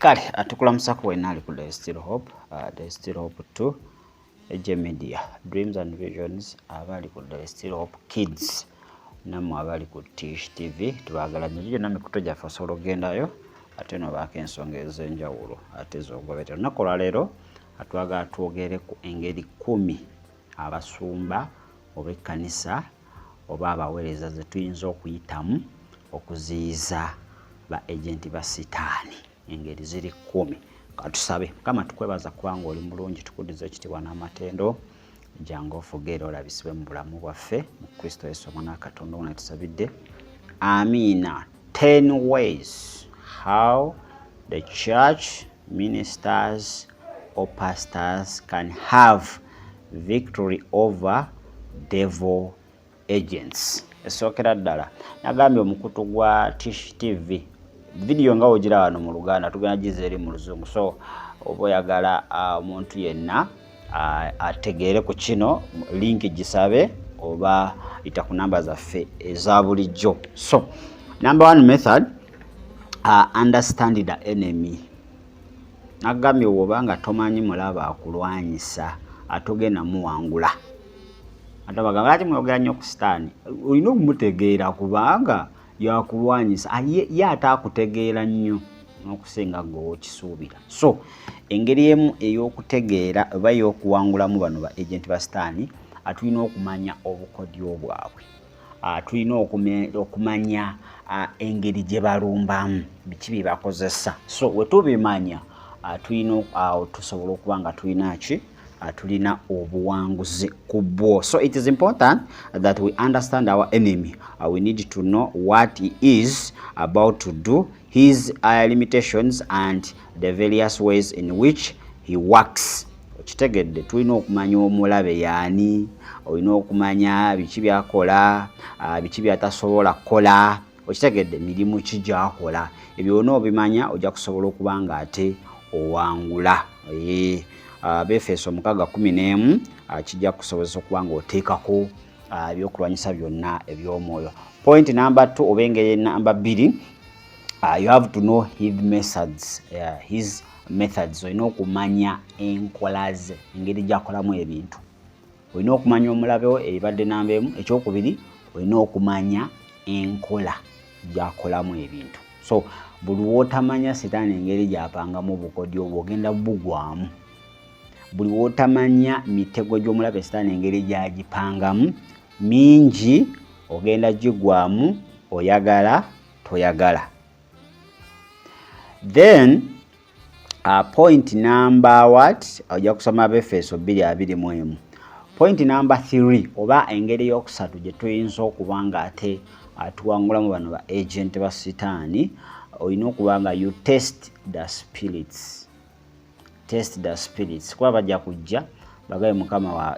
Kale atukulamusako wena ali ku There Still Hope, There Still Hope 2 Ejje Media Dreams and Visions abali ku There Still Hope Kids namwe abali ku Tish TV tubagala nnyo namwe kutojja fasolo gendayo ate no baako ensonga ez'enjawulo ate z'ogobera nakola leero atwaga twogere ku engeri 10 abasumba oba ekkanisa oba abaweereza ze tuyinza okuyitamu okuziyiza ba agenti ba sitaani engeri ziri 10 katusabe kama tukwebaza kubanga oli mulungi tukudiza ekitiibwa n'amatendo jangu ofugeera olabisibwe mu bulamu bwaffe mu Kristo Yesu omwana Katonda ono tusabidde amina. 10 ways how the church ministers or pastors can have victory over devil agents. Esokera ddala nagambye omukutu gwa Tish TV video nga ogira wano mu Luganda tugenda gizeri mu Luzungu, so oba oyagala omuntu yenna ategeere ku kino link gisabe oba ita ku namba zaffe eza bulijjo. So number 1 method, understand the enemy. Nagambye obanga tomanyi mulaba akulwanyisa atogenda muwangula atabagamba ati mwogera nnyo ku sitaani olina okumutegeera kubanga yakulwanyisa ye ataakutegeera nnyo n'okusinga gwe okisuubira. So engeri emu ey'okutegeera oba ey'okuwangulamu bano ba agenti ba sitaani tulina okumanya obukodyo bwabwe, tulina okumanya engeri gye balumbamu biki bye bakozesa. So we tubimanya tulina tusobola okuba nga tulina ki tulina obuwanguzi ku bwo. So it is important that we understand our enemy. We need to know what he is about to do, his limitations and the various ways in which he works. Okitegedde tulina okumanya omulabe yaani, olina okumanya biki byakola, biki byatasobola kukola, okitegedde mirimu ki gy'akola. Ebyo byonna obimanya ojja kusobola okuba nga ate owangula. Befeso 6:11 kijja kusobozesa okuba nga oteekako ebyokulwanyisa byonna eby'omwoyo. Point number 2 oba engeri number 2, you have to know his methods. His methods olina okumanya enkola ze, engeri gy'akolamu ebintu. Olina okumanya omulabe we ebadde namba 1. Ekyokubiri olina okumanya enkola gy'akolamu ebintu. So buli wootamanya sitaani engeri gy'apangamu obukodyo bw'ogenda bugwamu. Buli wootamanya mitego gy'omulabe sitaani engeri gyagipangamu mingi ogenda gigwamu oyagala toyagala. Then point number what? Ojja kusoma Befeso 2:21. Point number 3 oba engeri y'okusatu gye tuyinza okuba nga ate tuwangulamu bano ba agent ba sitaani olina okuba nga you test the spirits. Test the spirits. Kuba bajja kujja bagaye Mukama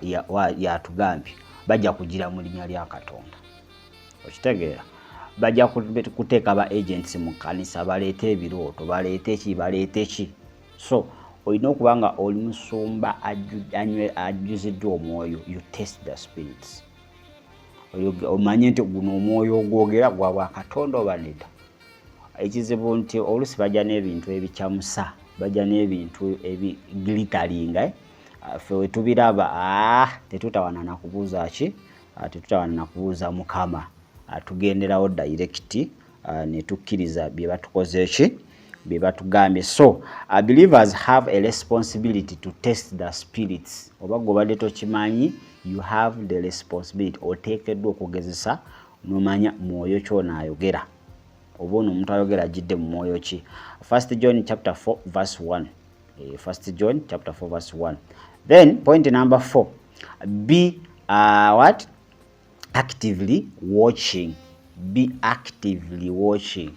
yatugambye bajja kugira mu linnya lya Katonda. Okitegeera bajja kuteeka ba agents mu kanisa baleete ebirooto baleete ki. So olina okuba nga oli musumba ajjuziddwa omwoyo. You test the spirits. Omanye nti guno omwoyo ogwogera gwa bwa Katonda oba nedda. Ekizibu nti oluusi bajja n'ebintu ebikyamusa, bajja n'ebintu ebiglitaringa. Ffe we tubiraba tetutawana na kubuuza ki, tetutawana na kubuuza Mukama. Tugenderawo direct ne tukkiriza bye batukoze ki, bye batugambye. So believers have a responsibility to test the spirits. Oba gobadde tokimanyi, you have the responsibility. Oteekeddwa okugezesa n'omanya mwoyo ky'onaayogera. Oba ono omuntu ayogera ajjidde mu mwoyo ki. 1 John chapter 4 verse 1. 1 John chapter 4 verse 1. Then point number 4. Be what? Actively watching. Be actively watching.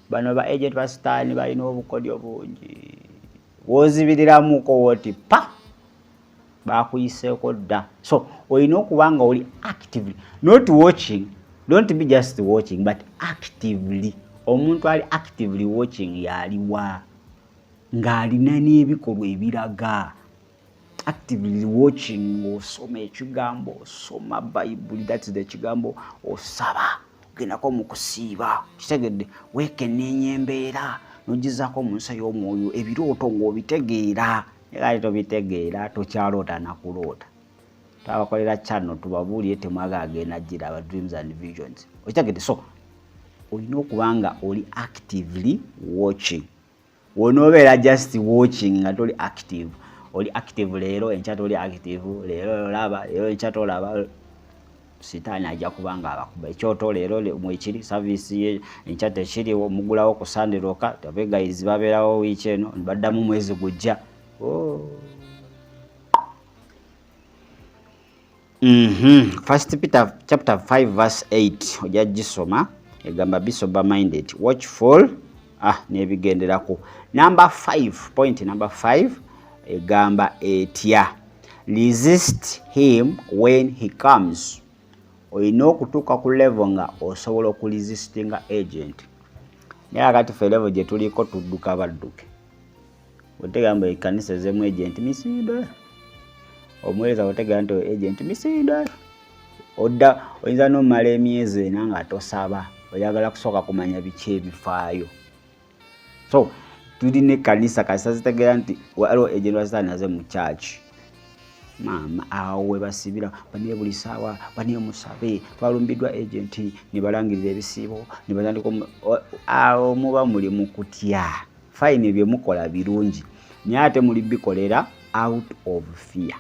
Bano ba agent ba sitaani balina obukodyo bungi. Wozibiriramuko woti pa bakuyiseeko dda. So olina okuba nga oli actively, not watching. Don't be just watching but actively. Omuntu ali actively watching yaliwa ng'alina n'ebikolwa ebiraga. Actively watching, osoma ekigambo, osoma Bible, that's the kigambo, osaba ogendako mu kusiiba. Kitegedde weekenneenya embeera n'ogizaako mu nsi y'omwoyo ebirooto ng'obitegeera era tobitegeera tokyaloota na kuloota. Twabakolera channel tubabuulire temwagagenda giraba Dreams and Visions. Okitegedde? So olina okuba nga oli actively watching. Wonoobeera just watching nga toli active. Oli active leero enkya toli active, leero olaba, leero enkya tolaba, sitaani ajja kuba nga abakuba ekyoto leero mwekiri service ye enkya tekiriwo mugulawo ku Sunday looka abegayizi babeerawo wiiki eno baddamu mwezi gujja. First Peter chapter 5 verse 8 ojja gisoma egamba be sober minded, watchful, nebigenderako. Point number 5 egamba etya, resist him when he comes. Olina okutuuka ku level nga osobola okuresistinga agent. Naye akati fe level gye tuliko tudduka badduke. Otegamba ekkanisa ezemu agent misinde. Omuweereza otegera nti agent misinde. Odda oyinza n'omala emyezi ena nga tosaba. Oyagala kusooka kumanya biki ebifaayo. So tulina ekkanisa kasita zitegera nti waliwo agent wasitaani aze mu church. Mama awo we basibira baniye buli ssaawa baniye musabe twalumbiddwa agent ne balangirira ebisiibo ne batandika awo muba muli mu kutya. Fine bye mukola birungi naye ate muli bikolera out of fear.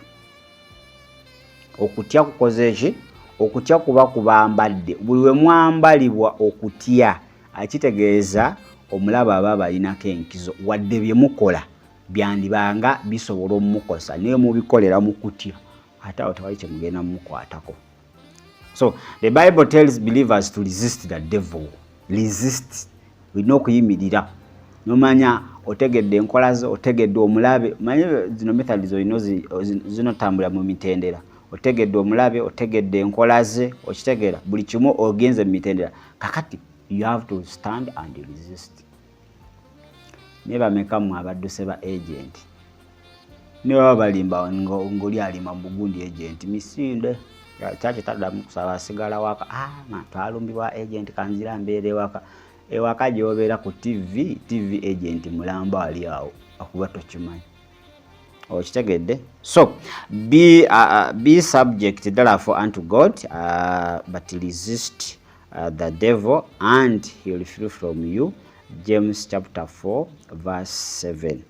Okutya kukoze ki? Okutya kuba kubambadde. Buli we mwambalibwa okutya akitegeeza omulaba aba balinako enkizo wadde bye mukola byandibanga bisobola omukosa naye mubikolera mu kutya ate awo tewali kye mugenda mukwatako. So the Bible tells believers to resist the devil. Resist. Olina okuyimirira nomanya otegedde enkola ze, otegedde omulabe. Manye zino methods olina zinotambula mu mitendera. Otegedde omulabe, otegedde enkola ze, okitegeera buli kimu ogenze mu mitendera. Kakati you have to stand and resist. Neba meka mu abadduse ba agent. Ne baba balimba ngoli alima mugundi agent misinde. Chache taddamu kusaba asigala waka. Twalumbibwa agent kanzira mbeere waka. Ewaka gy'obeera ku TV agent mulamba ali awo akuba tokimanyi. Okitegedde? So be subject therefore unto God, but resist the devil and he will flee from you. James chapter 4 verse 7.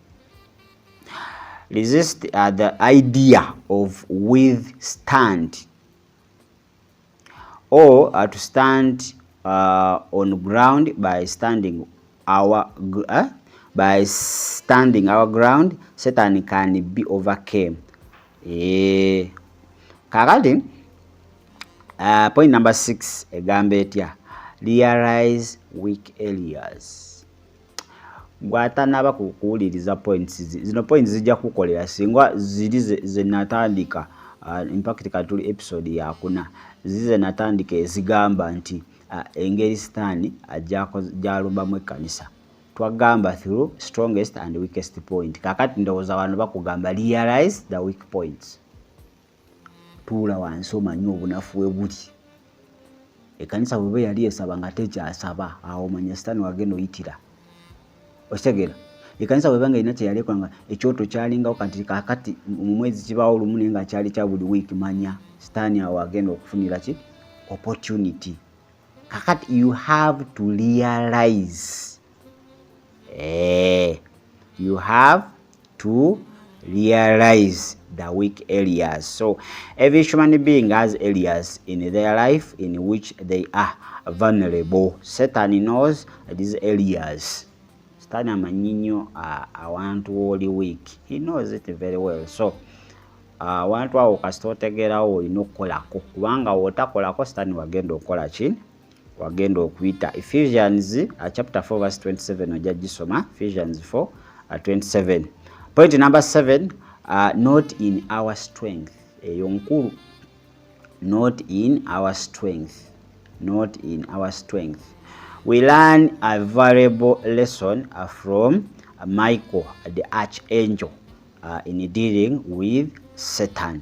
Resist the idea of withstand or to stand on ground by standing our ground. Satan can be overcome. Kakati point number 6 egambe etya, realize weak areas. Gwatanaba kuwuliriza points zino points zijja kukolera singa ziri ze natandika impact katuli episode ya kuna zize natandika ezigamba nti engeri Sitaani gyalumbamu ekkanisa. Twagamba through strongest and weakest point. Kakati ndowooza wano bakugamba realize the weak points. Tuula wansi omanyi obunafu we buli. Ekkanisa bwe yali esaba nga tekyasaba awo manya Sitaani wagenda oyitira. Okitegera? Ekkanisa bwe banga ina kyeyalekwa nga ekyoto kyalingawo kakati mu mwezi kibaawo lumu naye nga kyali kya buli week manya Sitaani awo agenda okufunira ki? Opportunity. Kakati you have to realize. You have to realize the weak areas. So every human being has areas in their life in which they are vulnerable. Satan knows these areas. Satan amanyinyo awantu oli weak. He knows it very well. So awantu awo kasita otegerawo olina okukolako kubanga wotakolako Satan wagenda okukola ki? Wagenda okuyita. Ephesians chapter 4 verse 27 ojja gisoma. Ephesians 4 27. Point number 7, not in our strength. Yonkuru, not in our strength. Not in our strength. We learn a valuable lesson from Michael, the archangel, in dealing with Satan.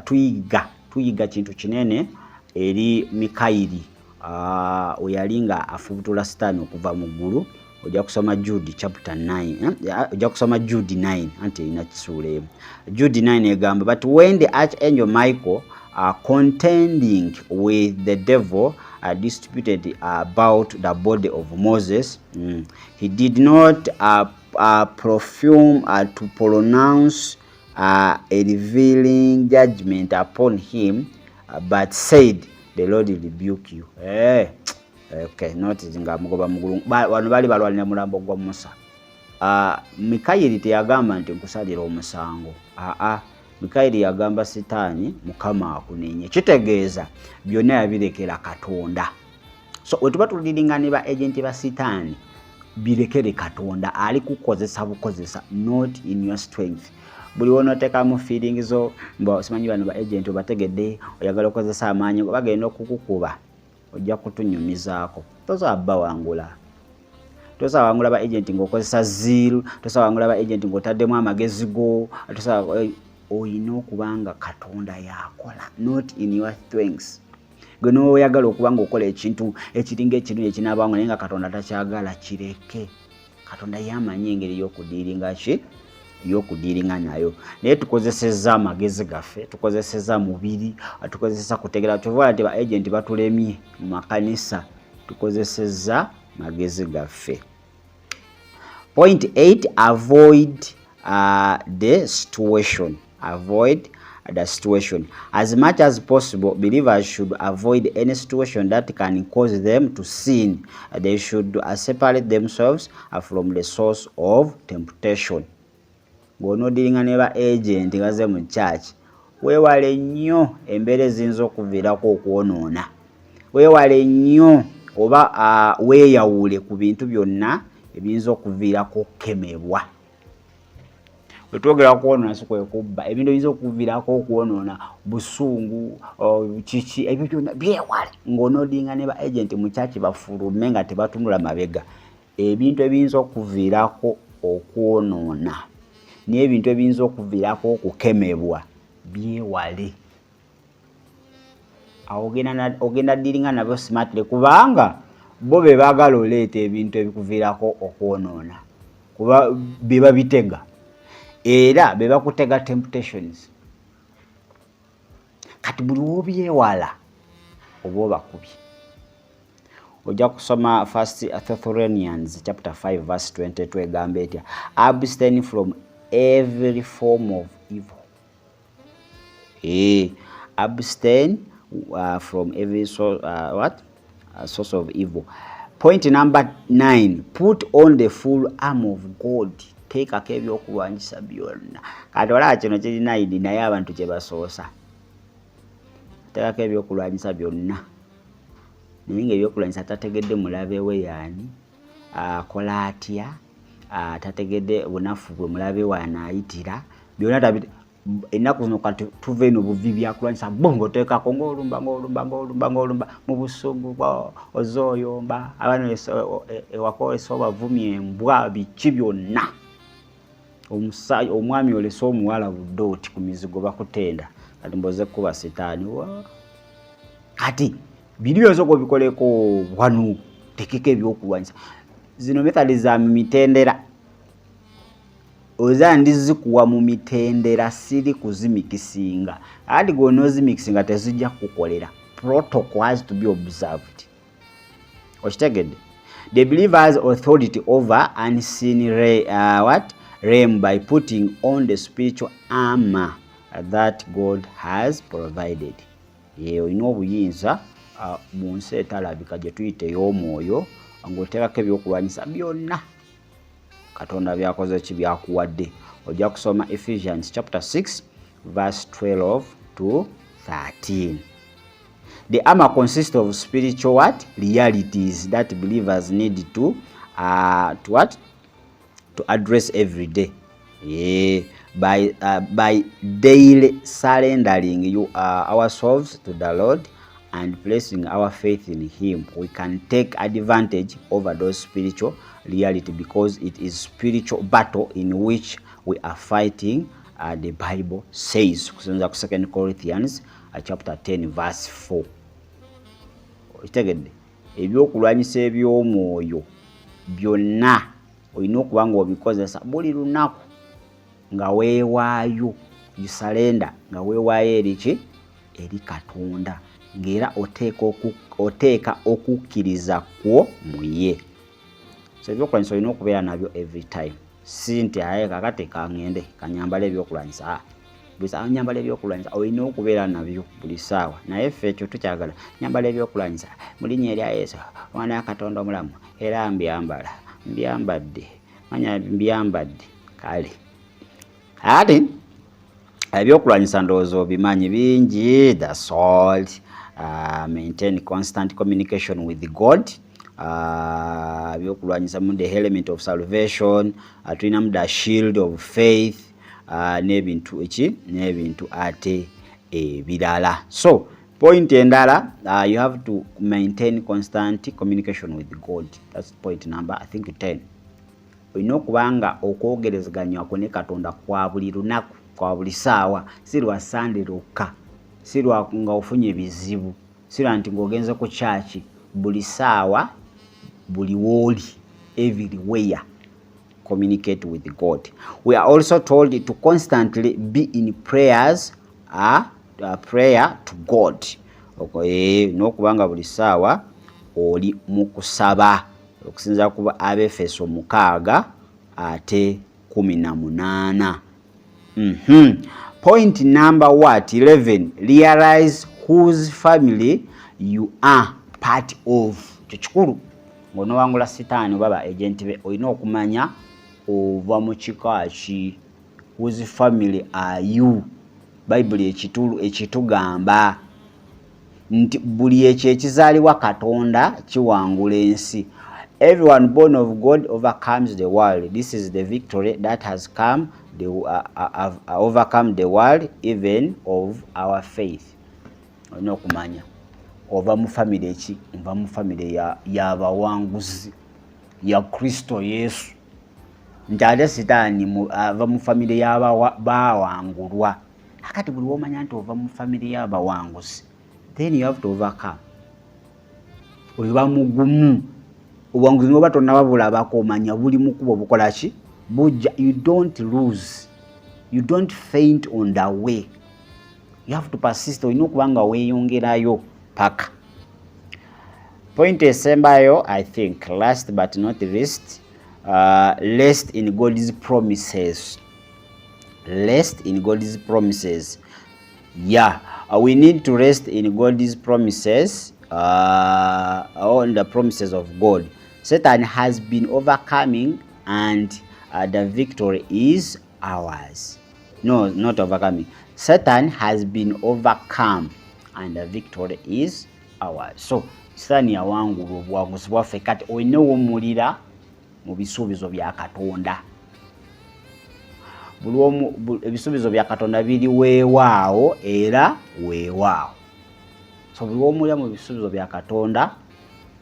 Tuyiga kintu kinene eri Mikaili. Oyalinga afubutula Sitaani okuva mu ggulu ojja kusoma Jude chapter 9 ojja kusoma Jude 9 anti ina kisule Jude 9 egamba but when the archangel Michael contending with the devil disputed about the body of Moses, he did not presume to pronounce a revealing judgment upon him, but said, the Lord will rebuke you. Okay, notice nga mugoba mugulu wano bali balwanira mulambo gwa Musa. Mikayiri teyagamba nti nkusalira omusango. Mikayiri yagamba Sitaani Mukama akunenye. Kitegeeza byonna yabirekera Katonda. So wetuba tuliringa ne ba agent ba Sitaani birekere Katonda ali kukozesa bukozesa, not in your strength. Buli wonoteka mu feelings zo mbo simanyi bano ba agent obategedde oyagala okozesa amaanyi bagenda okukukuba ojja kutunyumizaako. Tosaaba wangula. Tosawangula ba agent ngokozesa zero, tosawangula ba agent ngotaddemu amagezi go, oyina okubanga Katonda yakola, not in your strengths. Gwe n'oyagala okubanga okola ekintu ekiringa ekirungi ekinaabanga naye nga Katonda takyagala, kireke. Katonda yamanyi engeri y'okudiiringa nayo. Naye tukozesezza amagezi gaffe, tukozesezza mubiri, tukozesezza kutegera. Tuvuga nti ba agent batulemye mu makanisa, tukozesezza magezi gaffe. Point 8, avoid the situation. Avoid the situation. As much as possible, believers should avoid any situation that can cause them to sin. They should separate themselves from the source of temptation. Gono diringa ne ba agent gaze mu church. Weewale nnyo embeera eziyinza okuviirako okwonoona. Weewale nnyo oba weeyawule ku bintu byonna ebiyinza okuviirako okukemebwa. Wetwogera kwonoona si kwe kubba, ebintu ebiyinza okuviirako okwonoona, busungu, kiki, ebyo byonna byewale. Ng'onoodinga ne ba agent mu church bafulume nga tebatunula mabega. Ebintu ebiyinza okuviirako okwonoona n'ebintu ebiyinza okuviirako okukemebwa byewale. Awo ogenda ddiringa nabyo smartly kubanga bo be baagala oleeta ebintu ebikuviirako okwonoona kuba be babitega era be bakutega temptations. Kati buli wobyewala oba obakubye. Ojja kusoma 1 Thessalonians chapter 5 verse 22 egamba etya, abstain from every form of evil. Abstain from every source of evil. Point number 9, put on the full armor of God. Teeka ebyokulwanyisa byonna. Kati olaba kino kirina idi naye abantu kye basoosa. Teeka ebyokulwanyisa byonna. Naye ng'ebyokulwanyisa tategedde mulabe we yaani, akola atya, tategedde bunafu bwe mulabe waanaayitira. Byonna tabite. Ennaku zino kati tuve eno buvi byakulwanyisa bongo teekako ng'olumba mu busungu ozooyomba abaana ewaka olesa obavumya embwa biki byonna. Omwami olesa omuwala buddooti ku mizigo bakutenda kati mboze kuba Sitaani. Kati biri byosooka obikoleko wano tekeka ebyokulwanyisa. Zino methodi za mitendera oza ndizikuwa mu mitendera siri kuzimikisinga. Ati gonozimikisinga tezijja kukolera. Protocol has to be observed. Okitegedde? The believer's authority over unseen realm by putting on the spiritual armor that God has provided. Olina obuyinza mu nsi etalabika gye tuyita ey'omwoyo ng'oteekako ebyokulwanyisa byonna Katonda byakoze ki byakuwadde. Ojja kusoma Ephesians chapter 6 verse 12 to 13. The armor consists of spiritual realities that believers need to address every day. By daily surrendering ourselves to the Lord and placing our faith in Him, we can take advantage over those spiritual reality because it is spiritual battle in which we are fighting. The Bible says, 2 Corinthians chapter 10 verse 4. Okitegedde? Ebyokulwanyisa eby'omwoyo byonna olina okuba nga obikozesa buli lunaku nga weewaayo, you surrender, nga weewaayo eri Katonda, ng'era oteeka okukkiriza kwo mu ye. So ebyokulwanyisa olina okubeera nabyo every time. Si nti aye kakati kangende kanyambala ebyokulwanyisa. Buli saa nyambala ebyokulwanyisa, olina okubeera nabyo buli saawa. Naye ffe ekyo tukyagala nyambala ebyokulwanyisa mu linnya erya Yesu, Omwana wa Katonda omulamu, era mbyambadde, manya mbyambadde. Kale ate ebyokulwanyisa ndowooza obimanyi bingi. That's all. Maintain constant communication with God. Ebyokulwanyisa mu the element of salvation, tulinamu the shield of faith, n'ebintu ate ebirala. So point endala, you have to maintain constant communication with God. That's point number, I think, 10. Olina okuba nga okwogerezeganya ne Katonda kwa buli lunaku, kwa buli saawa, si lwa Sunday lwokka, si lwa nga ofunye bizibu, si lwa nti ng'ogenze ku church. Buli saawa, buli woli, everywhere, communicate with God. We are also told to constantly be in prayers, prayer to God. Okay, n'okubanga buli saawa oli mu kusaba, okusinza kuba Abefeso 6:18. Point number 11, realize whose family you are part of. Kikulu ng'onowangula Sitaani oba agent be, olina okumanya ova mu kika ki. Whose family are you? Bible ekitugamba nti buli ekyo ekizaalibwa Katonda kiwangula ensi. Everyone born of God overcomes the world. This is the victory that has come, overcome the world, even of our faith. Olina okumanya ova mu family ki? Nva mu family y'abawanguzi ya Kristo Yesu. Nti ate Sitaani ava mu family y'abawangulwa. Akati buli womanya nti ova mu family y'abawanguzi, then you have to overcome. Oba mugumu, obuwanguzi n'oba tonnababulabako, omanya buli mukubo bukola ki? Bujja. You don't lose, you don't faint on the way. You have to persist. Olina okuba nga weeyongerayo paka. Point esembayo, I think, last but not least, rest in God's promises. Rest in God's promises. Yeah, we need to rest in God's promises, on the promises of God. Satan has been overcoming, and the victory is ours. No, not overcoming. Satan has been overcome, and the victory is ours. So Satan yawangulwa obuwanguzi bwaffe, kati olina owummulira mu bisuubizo bya Katonda. Ebisuubizo bya Katonda biri weewaawo era weewaawo. So buli w'omulira mu bisuubizo bya Katonda,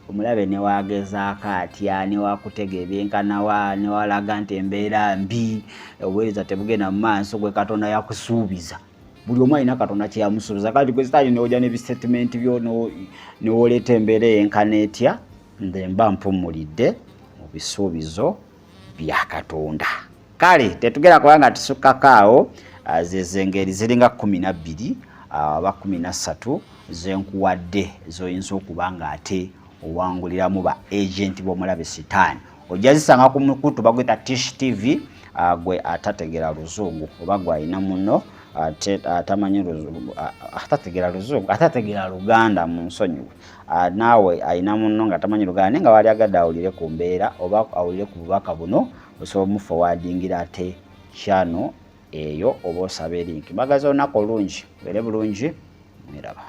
omulabe ne waagezaako atya, ne waakutega ebyenkanawa, ne walaga nti embeera mbi, obuweereza tebugenda mu maaso, gwe Katonda yakusuubiza. Buli omu alina Katonda kye yamusuubiza. Kati gwe Sitaani n'ojja n'ebistatement byo ne woleeta embeera eyenkana etya, nze mba mpummulidde mu bisuubizo bya Katonda. Kale tetugera kubanga tusukkakaawo, zezengeri ziringa 12 oba 13 zenkuwadde zoyinza okuba nga ate owanguliramu ba agent b'omulabe Sitaani. Ojja zisanga ku mukutu bagweta Tish TV, gwe atategera Luzungu oba gwe alina muno atamanyi Luzungu, atategera Luganda mu nsonyiwe. Naawe alina muno nga tamanyi Luganda nga wali agadde awulire ku mbeera oba awulire ku bubaka buno, osobola mu forwardingira ate channel eyo oba osaba link. Mbagaza olunaku olungi, beere bulungi, mwiraba.